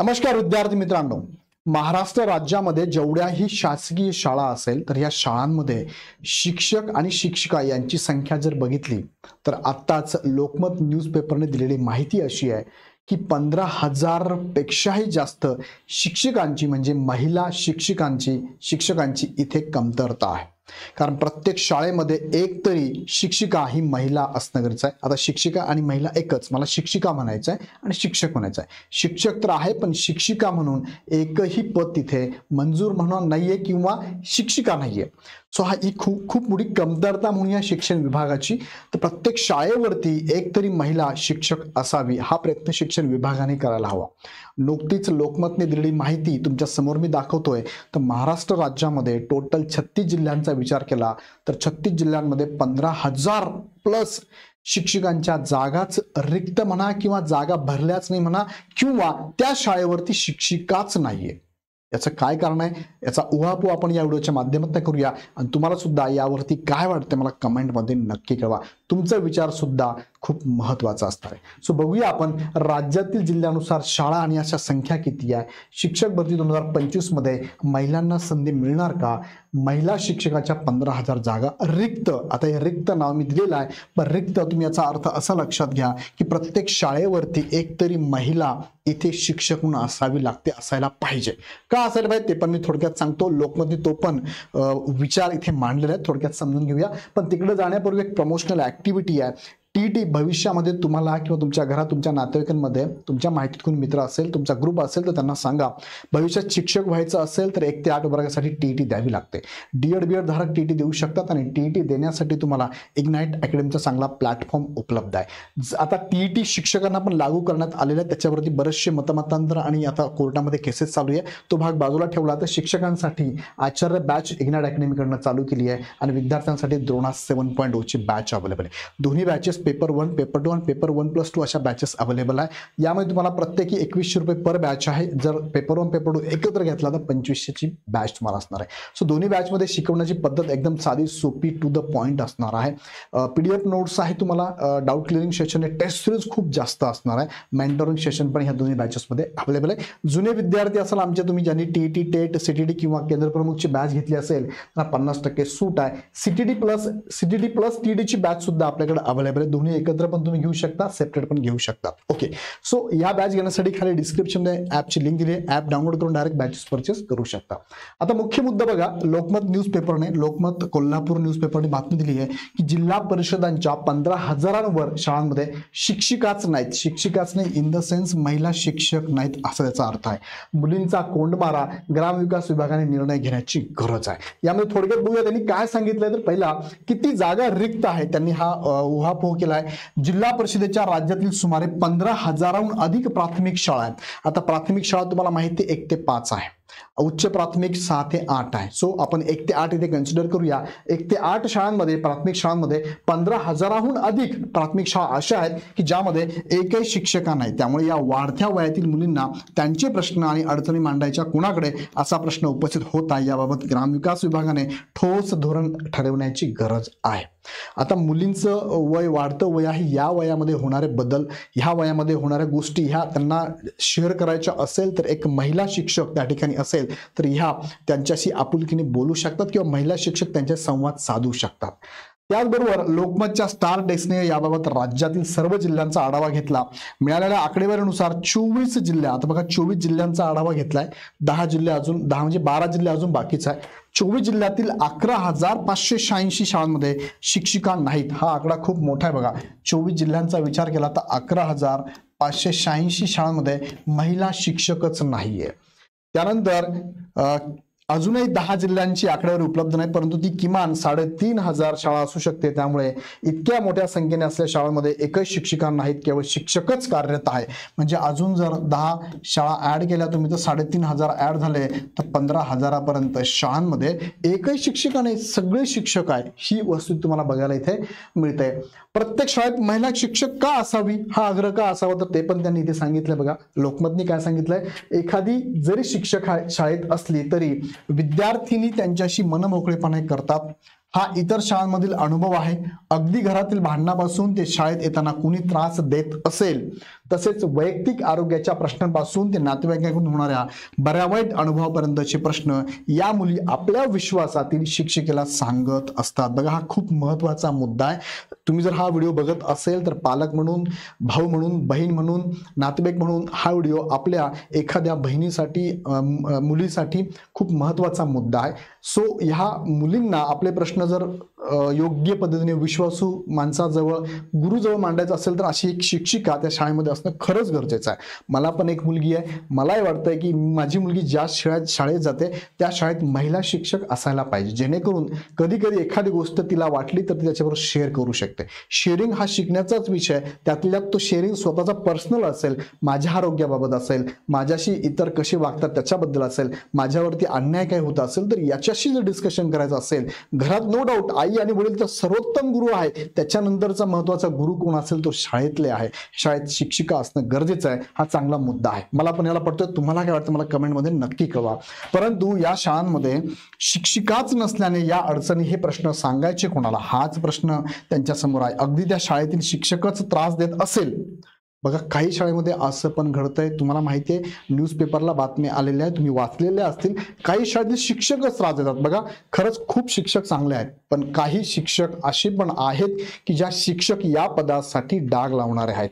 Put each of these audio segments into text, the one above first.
नमस्कार विद्यार्थी मित्रांनो, महाराष्ट्र राज्यामध्ये जेवढ्याही शासकीय शाळा असेल तर या शाळांमध्ये शिक्षक आणि शिक्षिका यांची संख्या जर बघितली तर आत्ताच लोकमत न्यूजपेपरने दिलेली माहिती अशी आहे की 15,000 पेक्षाही जास्त शिक्षकांची म्हणजे महिला शिक्षकांची इथे कमतरता आहे। कारण प्रत्येक शाळेमध्ये एक तरी शिक्षिका ही महिला असणं गरजेचं आहे। आता शिक्षिका आणि महिला एकच, मला शिक्षिका म्हणायचं आहे आणि शिक्षक म्हणायचं आहे। शिक्षक तर आहे पण शिक्षिका म्हणून एकही पद तिथे मंजूर म्हणून नाहीये किंवा शिक्षिका नाहीये। सो ही खूप मोठी कमतरता म्हणून या शिक्षण विभागाची, तर प्रत्येक शाळेवरती एक तरी महिला शिक्षक असावी हा प्रयत्न शिक्षण विभागाने करायला हवा। नुकतीच लोकमतने दिलेली माहिती तुमच्या समोर मी दाखवतोय। तर महाराष्ट्र राज्यामध्ये टोटल 36 जिल्ह्यांचा विचार केला तर 36 जिल्ह्यांमध्ये 15,000 प्लस शिक्षकांच्या जागाच रिक्त म्हणा किंवा जागा भरल्याच नाही म्हणा किंवा त्या शाळेवरती शिक्षिकाच नाहीये। याचं काय कारण आहे याचा उहापोह आपण या व्हिडिओच्या माध्यमातून करूया आणि तुम्हाला सुद्धा यावरती काय वाटतं मला कमेंटमध्ये नक्की कळवा। तुमचा विचार सुद्धा खूप महत्त्वाचा असणार आहे। सो बघूया आपण राज्यातील जिल्ह्यानुसार शाळा आणि अशा संख्या किती आहे। शिक्षक भरती 2025 मध्ये महिलांना संधी मिळणार का? महिला शिक्षकाच्या 15,000 जागा रिक्त। आता हे रिक्त नाव मी दिलेलं आहे, पण रिक्त तुम्ही याचा अर्थ असा लक्षात घ्या की प्रत्येक शाळेवरती एक तरी महिला इथे शिक्षक म्हणून असावी लागते, असायला पाहिजे। का असायला पाहिजे ते पण मी थोडक्यात सांगतो। लोकमतने तो पण विचार इथे मांडलेला आहे, थोडक्यात समजून घेऊया। पण तिकडे जाण्यापूर्वी एक प्रमोशनल ऍक्टिव्हिटी आहे। टीटी भविष्यामध्ये तुम्हाला किंवा तुमच्या घरात तुमच्या नातेवाईकांमध्ये तुमच्या माहितीत कोणी मित्र असेल, तुमचा ग्रुप असेल तर त्यांना सांगा भविष्यात शिक्षक व्हायचं असेल तर 1 ते 8 वर्गासाठी टीटी द्यावी लागते। डीएड बीएड धारक टीटी देऊ शकतात आणि टीटी देण्यासाठी तुम्हाला इग्नाइट अकॅडमीचा चांगला प्लॅटफॉर्म उपलब्ध आहे। आता टीटी शिक्षकांना पण लागू करण्यात आलेला आहे, त्याच्यावरती बरेचसे मतमतांतर आणि आता कोर्टामध्ये केसेस चालू आहे। तो भाग बाजूला ठेवला तर शिक्षकांसाठी आचार्य बॅच इग्नाइट अकॅडमीकडनं चालू केली आहे आणि विद्यार्थ्यांसाठी द्रोणा 7.0 ची बॅच अवेलेबल आहे। दोन्ही बॅचेस पेपर 1 पेपर 2 आणि पेपर 1+2 अशा बॅचेस अवेलेबल आहे। यामध्ये तुम्हाला प्रत्येकी 2100 रुपये पर बॅच आहे। जर पेपर 1 पेपर 2 एकत्र घेतला तर 2500 ची बॅच तुम्हाला असणार आहे। सो दोन्ही बॅच मध्ये शिकवण्याची पद्धत एकदम साधी सोपी टू द पॉइंट असणार आहे। पीडीएफ नोट्स आहे, तुम्हाला डाऊट क्लिअरिंग सेशन आहे, टेस्ट सिरीज खूप जास्त असणार आहे, मेंटरिंग सेशन पण ह्या दोन्ही बॅचेस मध्ये अवेलेबल आहे। जुने विद्यार्थी असाल आमचे, तुम्ही ज्यांनी टीईटी टेट सीटीडी किंवा केंद्र प्रमुखची बॅच घेतली असेल तर 50% सूट आहे। सीटीडी प्लस टीडी ची बॅच सुद्धा आपल्याकडे अवेलेबल आहे। दोन्ही एकत्र पण तुम्ही घेऊ शकता, सेपरेट पण घेऊ शकता। ओके, सो या बॅच घेण्यासाठी खाली डिस्क्रिप्शन मध्ये ऍपची लिंक दिली आहे, ऍप डाउनलोड करून डायरेक्ट बॅचेस परचेस करू शकता। आता मुख्य मुद्दा बघा, लोकमत कोल्हापूर न्यूजपेपरने बातमी दिली आहे की जिल्हा परिषदांच्या 15,000 शाळांमध्ये शिक्षिकाच नाही इन द सेन्स महिला शिक्षक नाहीत असा त्याचा अर्थ आहे। मुलींचा कोंडमारा ग्रामविकास विभागाने निर्णय घेण्याची गरज आहे। यामध्ये थोडक्यात बघूया त्यांनी काय सांगितलंय तर पहिला किती जागा रिक्त आहे त्यांनी हा उहापोह केला आहे। जिल्हा परिषदेच्या राज्यातील सुमारे 15,000हून अधिक प्राथमिक शाळा आहेत। आता प्राथमिक शाळा तुम्हाला माहिती 1 ते 5 आहे, उच्च प्राथमिक 6 ते 8 आहे। सो आपण 1 ते 8 इथे कन्सिडर करूया। 1 ते 8 शाळांमध्ये प्राथमिक शाळांमध्ये 15,000हून अधिक प्राथमिक शाळा अशा आहेत की ज्यामध्ये एकही शिक्षका नाही। त्यामुळे या वाढत्या वयातील मुलींना त्यांचे प्रश्न आणि अडचणी मांडायच्या कुणाकडे असा प्रश्न उपस्थित होत आहे। याबाबत ग्रामविकास विभागाने ठोस धोरण ठरवण्याची गरज आहे। आता मुलींचं वय वाढतं वय आहे, या वयामध्ये होणारे बदल, ह्या वयामध्ये होणाऱ्या गोष्टी ह्या त्यांना शेअर करायच्या असेल तर एक महिला शिक्षक त्या ठिकाणी असेल तर ह्या त्यांच्याशी आपुलकीने बोलू शकतात किंवा महिला शिक्षक त्यांच्या संवाद साधू शकतात। त्याचबरोबर लोकमतच्या स्टार डेस्कने याबाबत राज्यातील सर्व जिल्ह्यांचा आढावा घेतला। मिळालेल्या आकडेवारीनुसार 24 जिल्हे, आता बघा 24 जिल्ह्यांचा आढावा घेतलाय, 10 जिल्हे अजून 10 म्हणजे 12 जिल्हे अजून बाकीचा आहे। 24 जिल्ह्यातील 11,586 शाळांमध्ये शिक्षिका नाहीत। हा आकडा खूप मोठा आहे बघा। 24 जिल्ह्यांचा विचार केला तर 11,586 शाळांमध्ये महिला शिक्षकच नाहीये। त्यानंतर अजूनही 10 जिल्ह्यांची आकडेवारी उपलब्ध नाही, परंतु ती किमान 3,500 शाळा असू शकते। त्यामुळे इतक्या मोठ्या संख्येने असलेल्या शाळांमध्ये एकही शिक्षिका नाहीत, केवळ शिक्षकच कार्यरत आहे। म्हणजे अजून जर 10 शाळा ऍड केल्या तुम्ही तर 3,500 ऍड झाले तर 15,000 पर्यंत शाळांमध्ये एकही शिक्षिका नाही, सगळे शिक्षक आहे। ही वस्तू तुम्हाला बघायला इथे मिळते। प्रत्येक शाळेत महिला शिक्षक का असावी, हा आग्रह का असावा तर ते पण त्यांनी इथे सांगितलंय बघा। लोकमतने काय सांगितलंय, एखादी जरी शिक्षक शाळेत असली तरी विद्यार्थिनी त्यांच्याशी मनमोकळेपणे करतात, हा इतर शाळांमधील अनुभव आहे. अगदी घरातील भांडणापासून ते शाळेत येताना कुणी त्रास देत असेल, तसेच वैयक्तिक आरोग्याच्या प्रश्नांपासून ते नातेवाईकांकडून होणाऱ्या बऱ्या वाईट अनुभवापर्यंतचे प्रश्न या मुली आपल्या विश्वासातील शिक्षिकेला सांगत असतात. बघा, हा खूप महत्त्वाचा मुद्दा आहे. तुम्ही जर हा व्हिडिओ बघत असेल तर पालक म्हणून, भाऊ म्हणून, बहीण म्हणून, नातेवाईक म्हणून हा व्हिडिओ आपल्या एखाद्या बहिणीसाठी, मुलीसाठी खूप महत्त्वाचा मुद्दा आहे. सो ह्या मुलींना आपले प्रश्न जर योग्य पद्धतीने विश्वासू माणसाजवळ, गुरुजवळ मांडायचं असेल तर अशी एक शिक्षिका त्या शाळेमध्ये असणं खरंच गरजेचं आहे. मला पण एक मुलगी आहे. मलाही वाटतंय की माझी मुलगी ज्या शाळेत जाते त्या शाळेत महिला शिक्षक असायला पाहिजे, जेणेकरून कधी कधी एखादी गोष्ट तिला वाटली तर ती त्याच्याबरोबर शेअर करू शकते. शेअरिंग हा शिकण्याचाच विषय, त्यातल्या तो शेअरिंग स्वतःचा पर्सनल असेल, माझ्या आरोग्याबाबत असेल, माझ्याशी इतर कसे वागतात त्याच्याबद्दल असेल, माझ्यावरती अन्याय काय होत असेल तर याच्याशी जर डिस्कशन करायचं असेल घरात, नो डाऊट आई आणि वडील तर सर्वोत्तम गुरु आहे, त्याच्यानंतरचा महत्वाचा गुरु कोण असेल तो शाळेतले आहे. शाळेत शिक्षिका असणं गरजेचं आहे. हा चांगला मुद्दा आहे. मला पण याला पडतोय. तुम्हाला काय वाटतं मला कमेंटमध्ये नक्की कळवा. परंतु या शाळांमध्ये शिक्षिकाच नसल्याने या अडचणी, हे प्रश्न सांगायचे कोणाला, हाच प्रश्न त्यांच्या समोर आहे. अगदी त्या शाळेतील शिक्षकच त्रास देत असेल. बघा, काही शाळेमध्ये असं पण घडतंय. तुम्हाला माहिती आहे, न्यूजपेपरला बातम्या आलेल्या आहेत, तुम्ही वाचलेल्या असतील. काही शाळेतील शिक्षकच त्रास देतात. बघा, खरंच खूप शिक्षक चांगले आहेत, पण काही शिक्षक असे पण आहेत की ज्या शिक्षक या पदासाठी डाग लावणारे आहेत.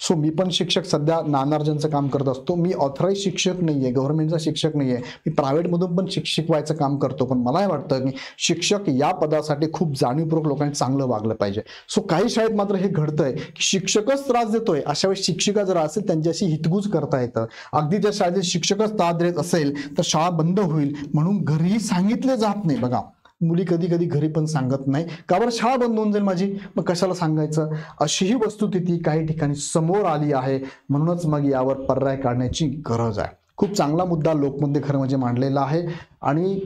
सो मी पण शिक्षक सध्या नानार्जनचं काम करत असतो. मी ऑथराईज शिक्षक नाहीये, गव्हर्नमेंटचा शिक्षक नाहीये, मी प्रायव्हेटमधून पण शिकवायचं काम करतो. पण मला वाटतं की शिक्षक या पदासाठी खूप जाणीवपूर्वक लोकांनी चांगलं वागलं पाहिजे. सो काही शाळेत मात्र हे घडतंय की शिक्षकच त्रास देतोय. अशा वेळी शिक्षिका जर असेल त्यांच्याशी हितगुज करता येतं. अगदी त्या शाळेत शिक्षकच त्रास देत असेल तर शाळा बंद होईल म्हणून घरीही सांगितले जात नाही. बघा, मुली कधी कधी घरी पण सांगत नाही, का बरं शाळा बंद होऊन जाईल माझी, मग कशाला सांगायचं. अशीही वस्तुस्थिती काही ठिकाणी समोर आली आहे. म्हणूनच मग यावर पर्याय काढण्याची गरज आहे. खूप चांगला मुद्दा लोकमध्ये खरं म्हणजे मांडलेला आहे. आणि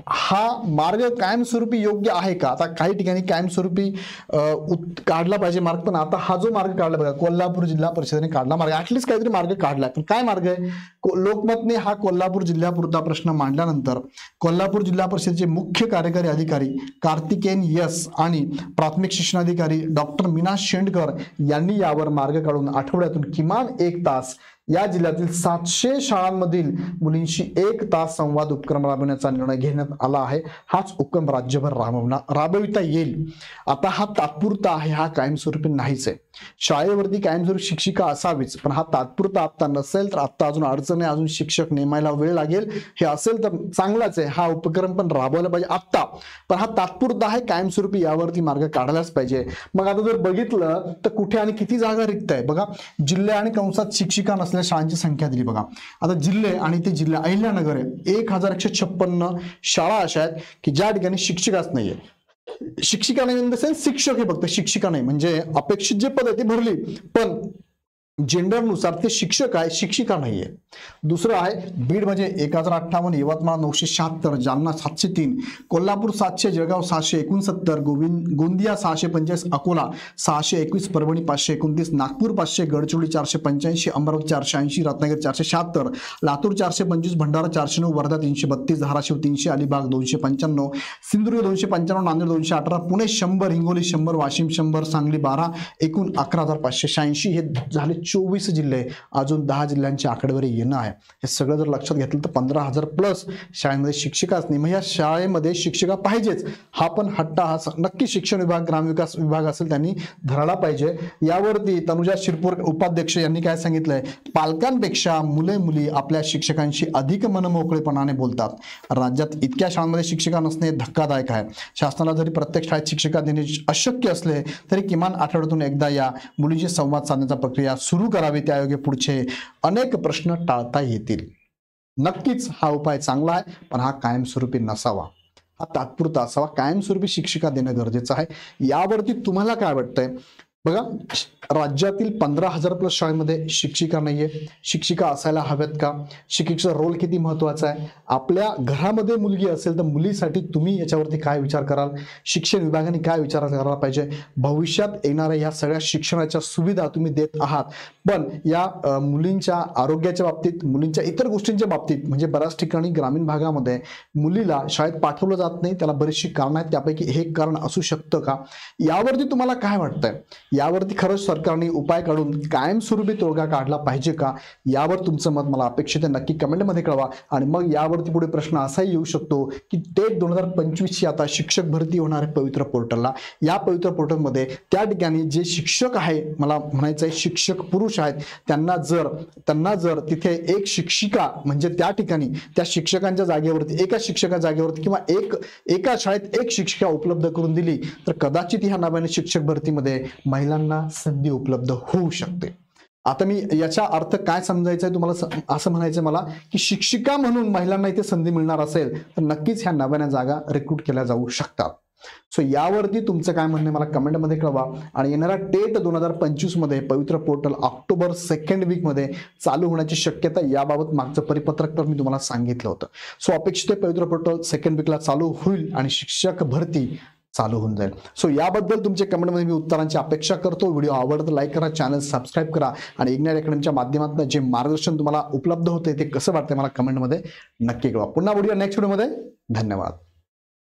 हा मार्ग कायमस्वरूपी योग्य आहे का? आता काही ठिकाणी कायमस्वरूपी काढला पाहिजे मार्ग, पण आता हा जो मार्ग काढला बघा, कोल्हापूर जिल्हा परिषदेने काढला मार्ग, ऍटलीस्ट काहीतरी मार्ग काढलाय. पण काय मार्ग आहे? लोकमतने हा कोल्हापूर जिल्ह्यापुरता प्रश्न मांडल्यानंतर कोल्हापूर जिल्हा परिषदेचे मुख्य कार्यकारी अधिकारी कार्तिकेयन यस आणि प्राथमिक शिक्षणाधिकारी डॉक्टर मीना शेंडकर यांनी यावर मार्ग काढून आठवड्यातून किमान 1 तास या जिल्ह्यातील 700 शाळांमधील मुलींशी 1 तास संवाद उपक्रम राबवण्याचा निर्णय घेण्यात आला आहे. हाच उपक्रम राज्यभर राबविता येईल. आता हा तात्पुरता आहे, हा कायमस्वरूपी नाहीच आहे. शाळेवरती कायमस्वरूपी शिक्षिका असावीच, पण हा तात्पुरता आता नसेल तर आता अजून अडचण आहे, अजून शिक्षक नेमायला वेळ लागेल. हे असेल तर चांगलाच आहे, हा उपक्रम पण राबवला पाहिजे आत्ता. पण हा तात्पुरता आहे, कायमस्वरूपी यावरती मार्ग काढायलाच पाहिजे. मग आता जर बघितलं तर कुठे आणि किती जागा रिक्त आहे बघा. जिल्हे आणि कंसात शिक्षिका नसलेल्या शाळांची संख्या दिली बघा. आता जिल्हे आणि ते जिल्हे अहिल्यानगर आहे, 1156 शाळा अशा आहेत की ज्या ठिकाणी शिक्षकच नाहीये. शिक्षिका नाही इन द सेन्स शिक्षक हे फक्त शिक्षिका नाही, म्हणजे अपेक्षित जे पद आहे ते भरली, पण जेंडरनुसार ते शिक्षक आहे, शिक्षिका नाहीये. दुसरं आहे बीड म्हणजे 1058, यवतमाळ 976, जालना 703, कोल्हापूर 700, जळगाव 669, गोंदिया 645, अकोला 621, परभणी 529, नागपूर 500, गडचिरोली 485, अमरावती 480, रत्नागिरी 476, लातूर 425, भंडारा 409, वर्धा 332, धाराशिव 300, अलिबाग 295, सिंधुदुर्ग 295, नांदेड 218, पुणे 100, हिंगोली 100, वाशिम 100, सांगली 12, एकूण 11,586. हे झाले 24 जिल्हे. अजून 10 जिल्ह्यांची आकडेवारी येणं आहे. हे सगळं जर लक्षात घेतलं तर 15,000 प्लस शाळेमध्ये शिक्षिकाच नाही. मग या शाळेमध्ये शिक्षिका पाहिजेच. हा पण हट्टा हा नक्की शिक्षण विभाग, ग्रामविकास विभाग असेल त्यांनी धरायला पाहिजे. यावरती तनुजा शिरपूर उपाध्यक्ष यांनी काय सांगितलंय, पालकांपेक्षा मुली आपल्या शिक्षकांशी अधिक मनमोकळेपणाने बोलतात. राज्यात इतक्या शाळांमध्ये शिक्षिका नसणे धक्कादायक आहे. शासनाला जरी प्रत्येक शाळेत शिक्षिका देणे अशक्य असले तरी किमान आठवड्यातून एकदा या मुलींशी संवाद साधण्याचा प्रक्रिया सुरू करावी. त्यायोगे पुढचे अनेक प्रश्न टाळता येतील. नक्कीच हा उपाय चांगला आहे, पण हा कायमस्वरूपी नसावा, हा तात्पुरता असावा. कायमस्वरूपी शिक्षिका देणं गरजेचं आहे. यावरती तुम्हाला काय वाटतंय? बघा, राज्यातील 15,000 प्लस शाळेमध्ये शिक्षिका नाहीये. शिक्षिका असायला हव्यात का? शिक्षिकेचा रोल किती महत्वाचा आहे? आपल्या घरामध्ये मुलगी असेल तर मुलीसाठी तुम्ही याच्यावरती काय विचार कराल? शिक्षण विभागाने काय विचार करायला पाहिजे? भविष्यात येणाऱ्या या सगळ्या शिक्षणाच्या सुविधा तुम्ही देत आहात, पण या मुलींच्या आरोग्याच्या बाबतीत, मुलींच्या इतर गोष्टींच्या बाबतीत, म्हणजे बऱ्याच ठिकाणी ग्रामीण भागामध्ये मुलीला शाळेत पाठवलं जात नाही. त्याला बरीचशी कारणं आहेत, त्यापैकी हे एक कारण असू शकतं का? यावरती तुम्हाला काय वाटतंय? यावरती खरंच सरकारने उपाय काढून कायमस्वरूपी तोडगा काढला पाहिजे का? यावर तुमचं मत मला अपेक्षित आहे, नक्की कमेंटमध्ये कळवा. आणि मग यावरती पुढे प्रश्न असाही येऊ शकतो की टेट 2025 ची आता शिक्षक भरती होणार आहे पवित्र पोर्टलला. या पवित्र पोर्टलमध्ये त्या ठिकाणी जे शिक्षक आहे, मला म्हणायचं आहे शिक्षक पुरुष आहेत, त्यांना जर तिथे एक शिक्षिका, म्हणजे त्या ठिकाणी त्या शिक्षकांच्या जागेवरती, एका शिक्षका जागेवरती किंवा एका शाळेत एक शिक्षिका उपलब्ध करून दिली तर कदाचित ह्या नव्याने शिक्षक भरतीमध्ये महिलांना संधी उपलब्ध होऊ शकते. आता मी याचा अर्थ काय समजायचा आहे तुम्हाला, असं म्हणायचं मला की शिक्षिका म्हणून महिलांना इथे संधी मिळणार असेल तर नक्कीच ह्या नव्याने जागा रिक्रूट केल्या जाऊ शकतात. सो यावरती तुमचं काय म्हणणं मला कमेंटमध्ये कळवा. आणि येणाऱ्या टेट 2025 मध्ये पवित्र पोर्टल ऑक्टोबर 2nd वीक मध्ये चालू होण्याची शक्यता, याबाबत मागचं परिपत्रक तर मी तुम्हाला सांगितलं होतं. सो अपेक्षित आहे पवित्र पोर्टल 2nd वीकला चालू होईल आणि शिक्षक भरती चालू होऊन जाईल. सो याबद्दल तुमच्या कमेंटमध्ये मी उत्तरांची अपेक्षा करतो. व्हिडिओ आवडतं लाईक करा, चॅनल सबस्क्राईब करा आणि इग्नाइट अकॅडमीच्या माध्यमातून जे मार्गदर्शन तुम्हाला उपलब्ध होते ते कसं वाटतंय मला कमेंटमध्ये नक्की कळवा. पुन्हा व्हिडिओ नेक्स्ट व्हिडिओमध्ये. धन्यवाद.